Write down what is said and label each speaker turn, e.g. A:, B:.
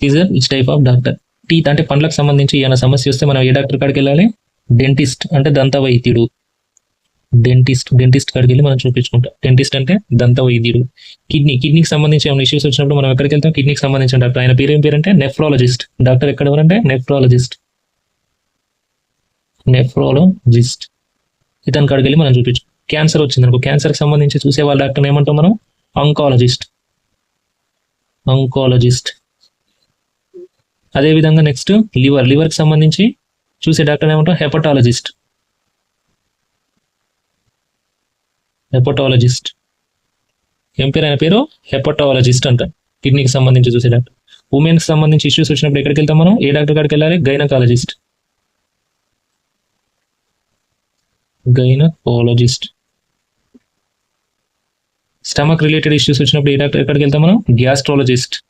A: Is which type of doctor. Teeth అంటే పండ్లకు సంబంధించి ఏమైనా సమస్య వస్తే మనం ఏ డాక్టర్ కాడికి వెళ్ళాలి? డెంటిస్ట్ అంటే దంత వైద్యుడు. డెంటిస్ట్ కాడికి వెళ్ళి మనం చూపించుకుంటాం. డెంటిస్ట్ అంటే దంత వైద్యుడు. కిడ్నీకి సంబంధించి ఏమైనా ఇష్యూస్ వచ్చినప్పుడు మనం ఎక్కడికి వెళ్తాం? కిడ్నీకి సంబంధించిన డాక్టర్. ఆయన పేరు ఏం పేరు అంటే నెఫ్రాలజిస్ట్. డాక్టర్ ఎక్కడ ఎవరంటే నెఫ్రాలజిస్ట్. ఇతని కాడికి వెళ్ళి మనం చూపించు. క్యాన్సర్ వచ్చింది అనుకో, క్యాన్సర్కి సంబంధించి చూసే వాళ్ళ డాక్టర్ ఏమంటాం మనం? ఆంకాలజిస్ట్. అదేవిధంగా నెక్స్ట్ లివర్కి సంబంధించి చూసే డాక్టర్ ఏమంటాం? హెపటాలజిస్ట్. ఏం పేరు ఆయన పేరు? హెపటాలజిస్ట్ అంట. కిడ్నీకి సంబంధించి చూసే డాక్టర్. ఉమెన్కి సంబంధించి ఇష్యూస్ వచ్చినప్పుడు ఎక్కడికి వెళ్తాం మనం? ఏ డాక్టర్ కాడికి వెళ్ళాలి? గైనకాలజిస్ట్. స్టమక్ రిలేటెడ్ ఇష్యూస్ వచ్చినప్పుడు ఏ డాక్టర్ ఎక్కడికి వెళ్తాం మనం? గ్యాస్ట్రాలజిస్ట్.